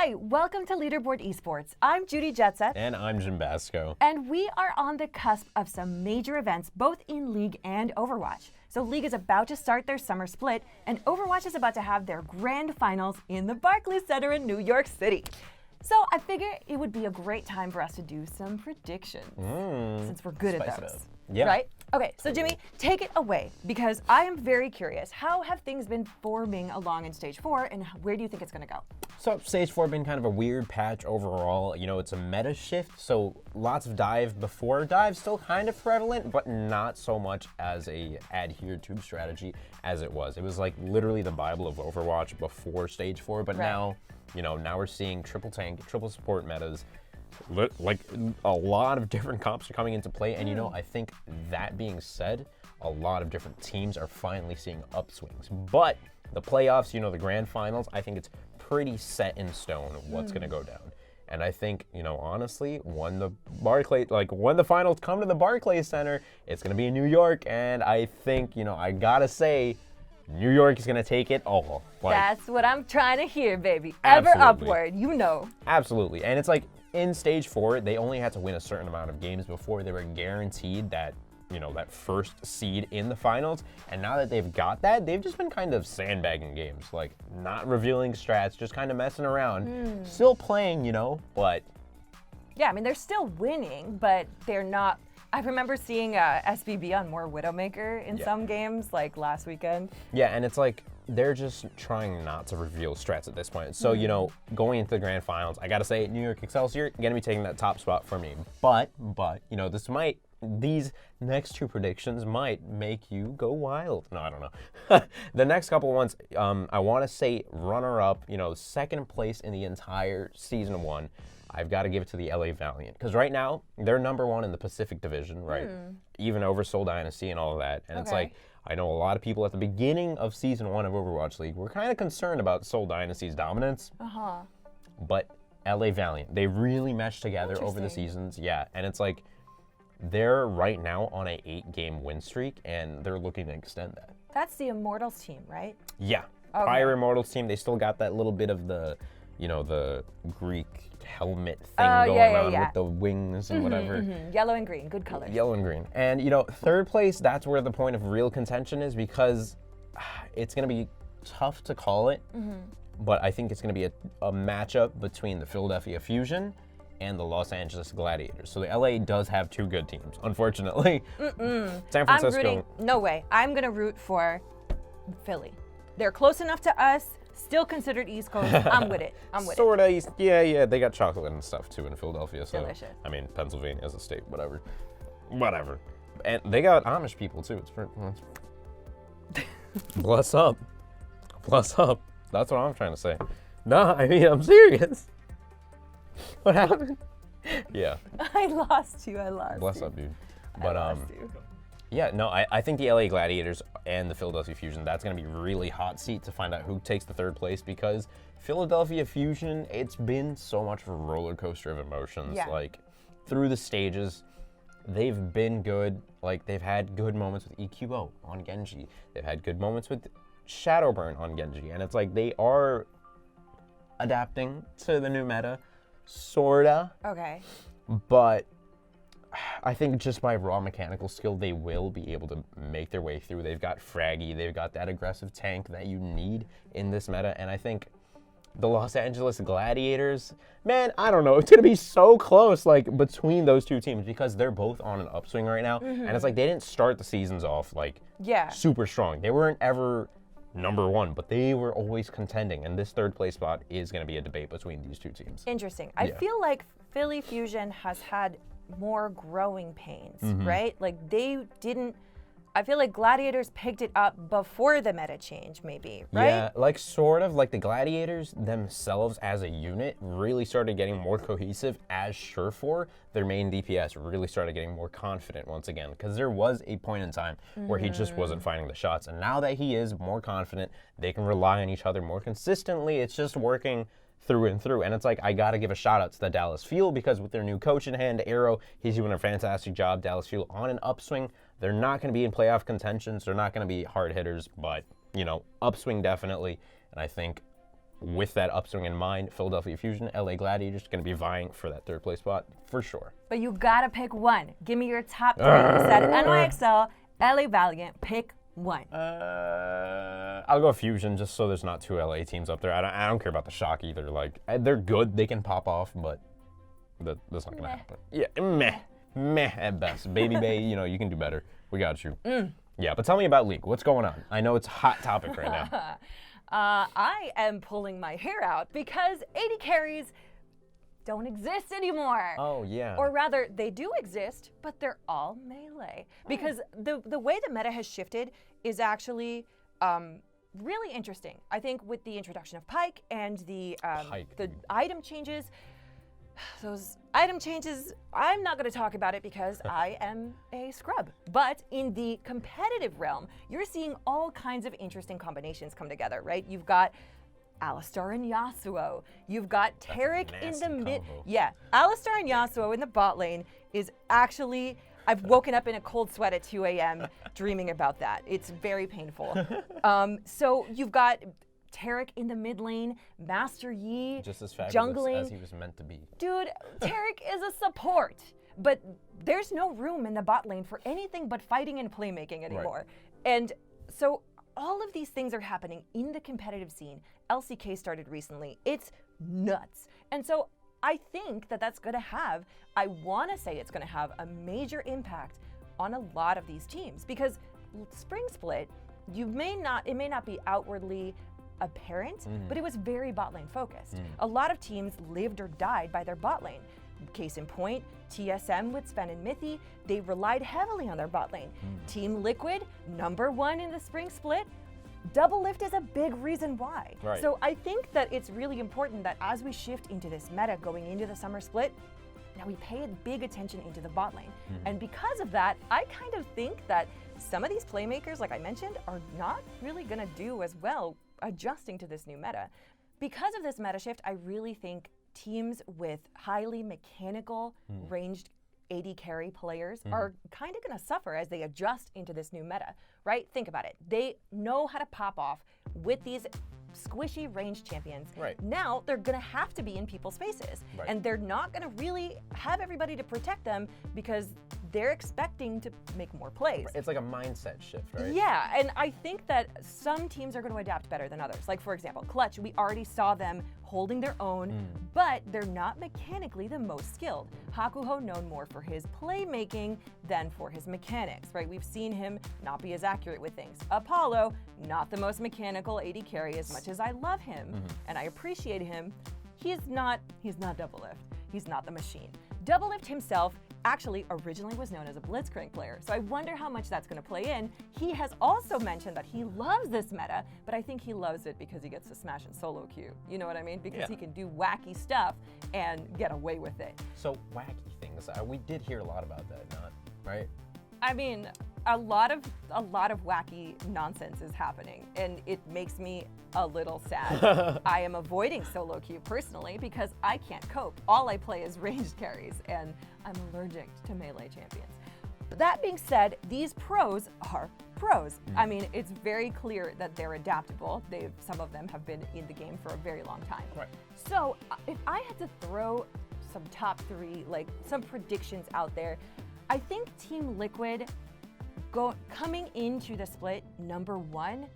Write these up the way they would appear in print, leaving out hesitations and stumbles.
Hi, welcome to Leaderboard Esports. I'm Judy Jetset. And I'm Jim Basco. And we are on the cusp of some major events, both in League and Overwatch. So League is about to start their summer split, and Overwatch is about to have their grand finals in the Barclays Center in New York City. So I figure it would be a great time for us to do some predictions, since we're good at those. Yeah. Right? Okay, so Jimmy, take it away, because I am very curious. How have things been forming along in Stage 4, and where do you think it's going to go? So Stage 4 been kind of a weird patch overall. You know, it's a meta shift, so lots of dive before dive, still kind of prevalent, but not so much as a adhere to strategy as it was. It was like literally the Bible of Overwatch before Stage 4, but now, you know, now we're seeing triple tank, triple support metas. Like a lot of different comps are coming into play, and you know, I think that being said, a lot of different teams are finally seeing upswings. But the playoffs, you know, the grand finals, I think it's pretty set in stone what's going to go down. And I think, you know, honestly, when the finals come to the Barclays Center, it's going to be in New York, and I think, you know, I gotta say, New York is going to take it all. Like, that's what I'm trying to hear, baby. Absolutely. Ever upward, you know. Absolutely. And it's like, in Stage 4, they only had to win a certain amount of games before they were guaranteed that, you know, that first seed in the finals. And now that they've got that, they've just been kind of sandbagging games, like not revealing strats, just kind of messing around. Still playing, you know, but... Yeah, I mean, they're still winning, but they're not... I remember seeing SBB on more Widowmaker in some games, like last weekend. Yeah, and it's like, they're just trying not to reveal strats at this point. So, you know, going into the grand finals, I gotta say, New York Excelsior gonna be taking that top spot for me. But, you know, these next two predictions might make you go wild. No, I don't know. The next couple ones, I wanna say runner-up, you know, second place in the entire Season 1. I've got to give it to the LA Valiant, because right now, they're number one in the Pacific Division, right? Even over Seoul Dynasty and all of that. And it's like, I know a lot of people at the beginning of Season 1 of Overwatch League were kind of concerned about Seoul Dynasty's dominance. But LA Valiant, they really meshed together over the seasons. Yeah, and it's like, they're right now on a 8-game win streak, and they're looking to extend that. That's the Immortals team, right? Yeah, prior Immortals team, they still got that little bit of the, you know, the Greek helmet thing going on with the wings and whatever. Yellow and green, good colors. Yellow and green. And, you know, third place, that's where the point of real contention is, because it's going to be tough to call it, but I think it's going to be a matchup between the Philadelphia Fusion and the Los Angeles Gladiators. So the LA does have two good teams, unfortunately. San Francisco. No way. I'm going to root for Philly. They're close enough to us. Still considered East Coast. I'm with it. Sort of East. Yeah. They got chocolate and stuff too in Philadelphia. So delicious. I mean, Pennsylvania as a state, whatever. And they got Amish people too. Bless up. That's what I'm trying to say. No, I mean, I'm serious. What happened? Yeah. I lost you. Bless up, dude. But I lost you. Yeah, no, I think the LA Gladiators and the Philadelphia Fusion, that's going to be really hot seat to find out who takes the third place, because Philadelphia Fusion, it's been so much of a roller coaster of emotions. Like, through the stages, they've been good. Like, they've had good moments with EQO on Genji. They've had good moments with Shadowburn on Genji. And it's like, they are adapting to the new meta, sorta. Okay. But I think just by raw mechanical skill, they will be able to make their way through. They've got Fraggy, they've got that aggressive tank that you need in this meta, and I think the Los Angeles Gladiators, man, I don't know, it's gonna be so close, like, between those two teams, because they're both on an upswing right now, and it's like, they didn't start the seasons off, like, super strong. They weren't ever number one, but they were always contending, and this third place spot is gonna be a debate between these two teams. Interesting. I feel like Philly Fusion has had more growing pains, right? Like, I feel like Gladiators picked it up before the meta change, maybe, right? Yeah, like sort of, like the Gladiators themselves as a unit really started getting more cohesive as Surefour, their main DPS, really started getting more confident once again, because there was a point in time where he just wasn't finding the shots, and now that he is more confident, they can rely on each other more consistently. It's just working through and through. And it's like, I got to give a shout out to the Dallas Fuel, because with their new coach in hand, Arrow, he's doing a fantastic job. Dallas Fuel on an upswing. They're not going to be in playoff contentions. They're not going to be hard hitters, but, you know, upswing definitely. And I think with that upswing in mind, Philadelphia Fusion, LA Gladiators going to be vying for that 3rd place spot for sure. But you gotta pick one. Give me your top 3. You said NYXL, LA Valiant. Pick one. I'll go Fusion just so there's not 2 LA teams up there. I don't care about the Shock either. Like, they're good. They can pop off, but that's not going to happen. Yeah, meh at best. Baby Bay, you can do better. We got you. Yeah, but tell me about League. What's going on? I know it's a hot topic right now. I am pulling my hair out because AD carries don't exist anymore. Oh, yeah. Or rather, they do exist, but they're all melee. Because the way the meta has shifted is actually really interesting. I think with the introduction of Pyke and the item changes, those item changes, I'm not going to talk about it because I am a scrub. But in the competitive realm, you're seeing all kinds of interesting combinations come together, right? You've got Alistar and Yasuo. You've got Taric in the mid. Yeah, Alistar and Yasuo in the bot lane is actually, I've woken up in a cold sweat at 2 a.m. dreaming about that. It's very painful. So you've got Taric in the mid lane, Master Yi, just as fabulous jungling. As he was meant to be. Dude, Taric is a support, but there's no room in the bot lane for anything but fighting and playmaking anymore. Right. And so all of these things are happening in the competitive scene. LCK started recently. It's nuts. And so I think that that's going to have, I want to say it's going to have a major impact on a lot of these teams because Spring Split, it may not be outwardly apparent, but it was very bot lane focused. A lot of teams lived or died by their bot lane. Case in point, TSM with Sven and Mithy, they relied heavily on their bot lane. Team Liquid, #1 in the Spring Split. Double Lift is a big reason why. Right. So I think that it's really important that as we shift into this meta going into the summer split, now we pay big attention into the bot lane. And because of that, I kind of think that some of these playmakers, like I mentioned, are not really gonna do as well adjusting to this new meta. Because of this meta shift, I really think teams with highly mechanical, ranged AD carry players are kind of going to suffer as they adjust into this new meta, right? Think about it. They know how to pop off with these squishy ranged champions. Right. Now they're going to have to be in people's faces. Right. And they're not going to really have everybody to protect them because they're expecting to make more plays. It's like a mindset shift, right? Yeah, and I think that some teams are going to adapt better than others. Like, for example, Clutch, we already saw them holding their own, but they're not mechanically the most skilled. Hakuho known more for his playmaking than for his mechanics, right? We've seen him not be as accurate with things. Apollo, not the most mechanical AD carry as much as I love him and I appreciate him. He's not Double Lift. He's not the machine. Double Lift himself actually originally was known as a Blitzcrank player, so I wonder how much that's going to play in. He has also mentioned that he loves this meta, but I think he loves it because he gets to smash in solo queue. You know what I mean? Because he can do wacky stuff and get away with it. So wacky things, we did hear a lot about that, right? I mean, a lot of wacky nonsense is happening, and it makes me a little sad. I am avoiding solo queue personally because I can't cope. All I play is ranged carries, and I'm allergic to melee champions. But that being said, these pros are pros. I mean, it's very clear that they're adaptable. Some of them have been in the game for a very long time. Right. So if I had to throw some top 3, like some predictions out there, I think Team Liquid coming into the split #1,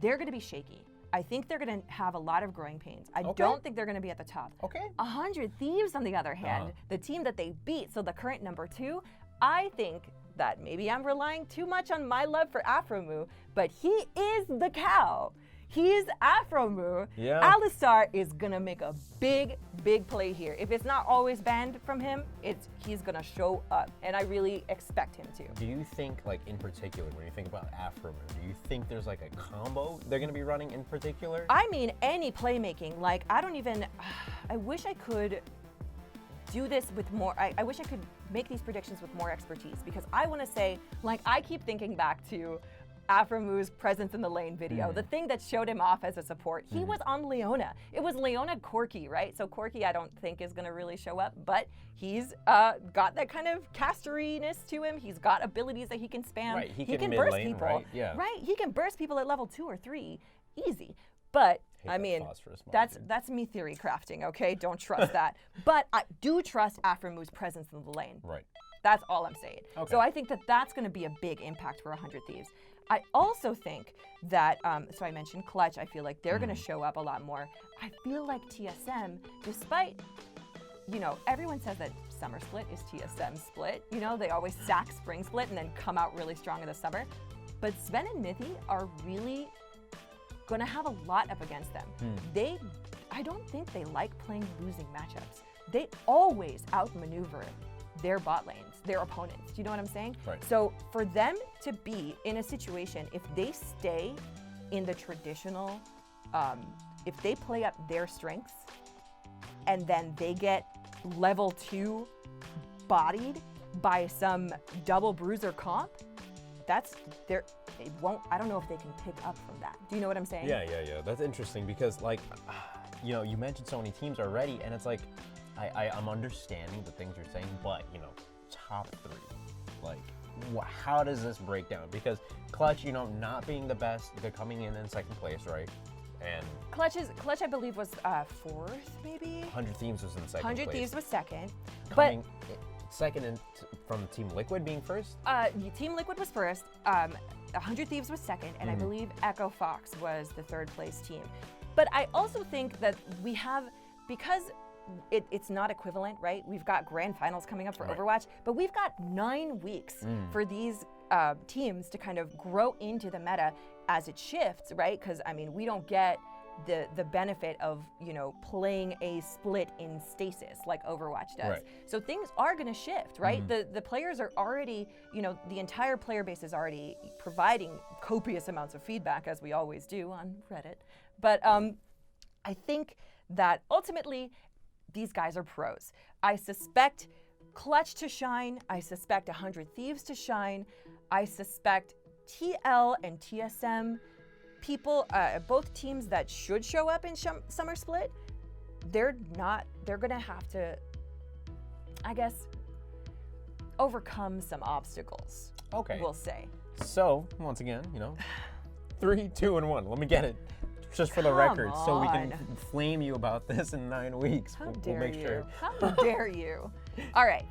they're going to be shaky. I think they're going to have a lot of growing pains. I don't think they're going to be at the top. 100 Thieves, on the other hand, the team that they beat, so the current #2, I think that maybe I'm relying too much on my love for Afromu, but he is the cow. He's Afromu. Yeah. Alistar is gonna make a big, big play here. If it's not always banned from him, he's gonna show up, and I really expect him to. Do you think, like in particular, when you think about Afromu, do you think there's like a combo they're gonna be running in particular? I mean, any playmaking. Like, I wish I could do this with more, I wish I could make these predictions with more expertise, because I wanna say, like, I keep thinking back to Afromu's presence in the lane video, the thing that showed him off as a support. He was on Leona. It was Leona Corki, right? So Corki I don't think is going to really show up, but he's got that kind of casteriness to him. He's got abilities that he can spam. Right, he can can burst mid-lane, people. right? Yeah. Right, he can burst people at level 2 or 3, easy. But Hate I that mean, phosphorus mod, that's me theory crafting, okay? Don't trust that. But I do trust Aframu's presence in the lane. Right. That's all I'm saying. Okay. So I think that that's going to be a big impact for 100 Thieves. I also think that, so I mentioned Clutch, I feel like they're going to show up a lot more. I feel like TSM, despite, you know, everyone says that summer split is TSM split. You know, they always sack spring split and then come out really strong in the summer. But Sven and Mithy are really going to have a lot up against them. I don't think they like playing losing matchups. They always outmaneuver their bot lanes, their opponents. Do you know what I'm saying? Right. So for them to be in a situation, if they stay in the traditional, if they play up their strengths and then they get level 2 bodied by some double bruiser comp, I don't know if they can pick up from that. Do you know what I'm saying? Yeah. That's interesting because, like, you know, you mentioned so many teams already, and it's like, I'm understanding the things you're saying, but, you know, top 3, like, how does this break down? Because Clutch, you know, not being the best, they're coming in second place, right? And Clutch, I believe, was 4th, maybe? 100 Thieves was in second 100 place. Thieves was 2nd. Coming second from Team Liquid being 1st? Team Liquid was 1st, 100 Thieves was 2nd, and I believe Echo Fox was the 3rd place team. But I also think that we have, because it's not equivalent, right? We've got grand finals coming up for Overwatch, but we've got 9 weeks for these teams to kind of grow into the meta as it shifts, right? Because, I mean, we don't get the benefit of, you know, playing a split in stasis like Overwatch does. Right. So things are going to shift, right? The players are already, you know, the entire player base is already providing copious amounts of feedback, as we always do on Reddit. But I think that ultimately, these guys are pros. I suspect Clutch to shine. I suspect 100 Thieves to shine. I suspect TL and TSM people, both teams that should show up in Summer Split, they're gonna have to, I guess, overcome some obstacles. Okay. We'll say. So, once again, you know, 3, 2, and 1. Let me get it. Just for the Come record, so we on. can flame you about this in 9 weeks. How We'll dare make you? sure. How dare you? All right.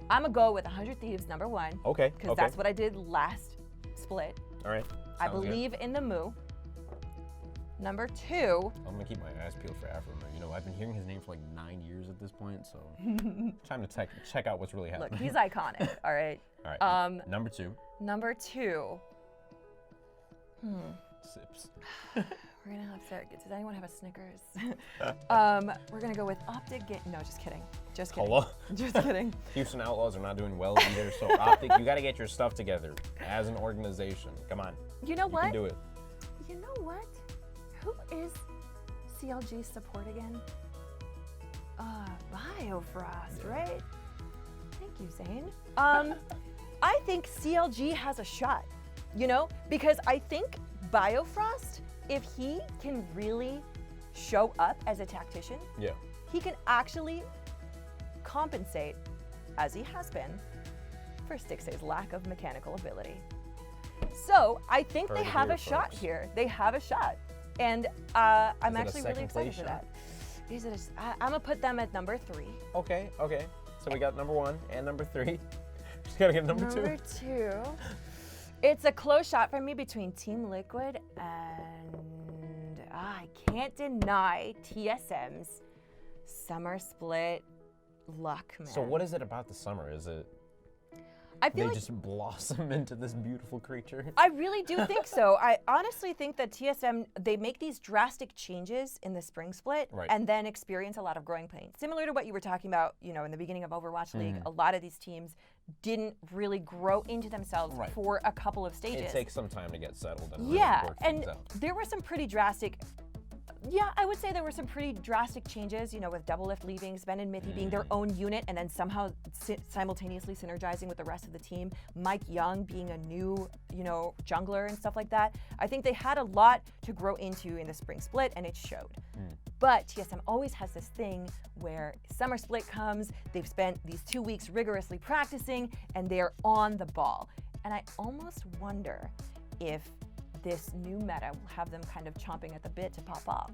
I'm gonna go with 100 Thieves, number 1. Okay. Because that's what I did last split. All right. I Sounds good. believe in the Moo. Number 2. I'm gonna keep my eyes peeled for Afro. You know, I've been hearing his name for like 9 years at this point, so time to check out what's really happening. Look, he's iconic. All right. All right. Number 2. Number 2. Sips. We're gonna have to. Does anyone have a Snickers? We're gonna go with Optic. No, just kidding. Just kidding. Hello? Just kidding. Houston Outlaws are not doing well either, so Optic, you gotta get your stuff together as an organization. Come on. You know what? You can do it. You know what? Who is CLG's support again? Biofrost, right? Thank you, Zane. I think CLG has a shot, you know, because I think Biofrost, if he can really show up as a tactician, Yeah. he can actually compensate, as he has been, for Stixxay's lack of mechanical ability. So I think they Heard it have here a shot first. here. They have a shot. And I'm Is it a actually really second excited place for shot? that. Is it I'm gonna put them at number 3. Okay. So we got number 1 and number 3. Just gotta get number 2. Number 2. It's a close shot for me between Team Liquid and I can't deny TSM's Summer Split luck, man. So what is it about the summer? Is it I feel they like just blossom into this beautiful creature? I really do think so. I honestly think that TSM, they make these drastic changes in the spring split Right. and then experience a lot of growing pains. Similar to what you were talking about, you know, in the beginning of Overwatch League, a lot of these teams didn't really grow into themselves Right. for a couple of stages. It takes some time to get settled and really Yeah, work and things out. there were some pretty drastic, I would say there were some pretty drastic changes, you know, with Double Lift leaving, Sven and Mithy being their own unit and then somehow simultaneously synergizing with the rest of the team, Mike Young being a new, you know, jungler and stuff like that. I think they had a lot to grow into in the spring split and it showed. But TSM always has this thing where summer split comes, they've spent these 2 weeks rigorously practicing and they're on the ball. And I almost wonder if this new meta will have them kind of chomping at the bit to pop off.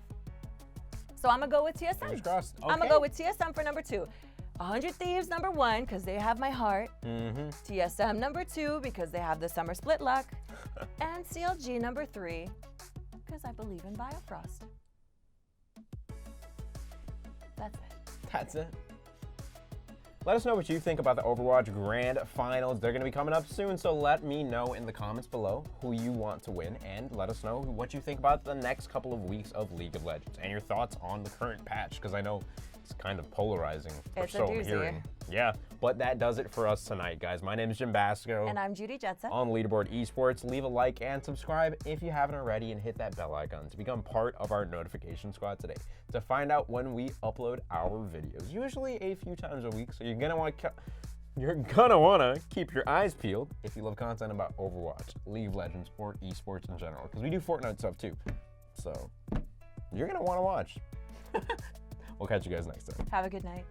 So I'm gonna go with TSM. Fingers crossed. I'm gonna Okay. go with TSM for number 2. 100 Thieves number 1 because they have my heart. TSM number 2 because they have the summer split luck. And CLG number 3 because I believe in Biofrost. That's it. That's it. Let us know what you think about the Overwatch Grand Finals. They're going to be coming up soon, so let me know in the comments below who you want to win, and let us know what you think about the next couple of weeks of League of Legends and your thoughts on the current patch, because I know it's kind of polarizing. It's so a I'm doozy. hearing. Yeah, but that does it for us tonight, guys. My name is Jim Basco. And I'm Judy Jetsa. On Leaderboard Esports. Leave a like and subscribe if you haven't already, and hit that bell icon to become part of our notification squad today to find out when we upload our videos, usually a few times a week. So you're gonna want to keep your eyes peeled if you love content about Overwatch, League of Legends, or esports in general, because we do Fortnite stuff too. So you're gonna want to watch. We'll catch you guys next time. Have a good night.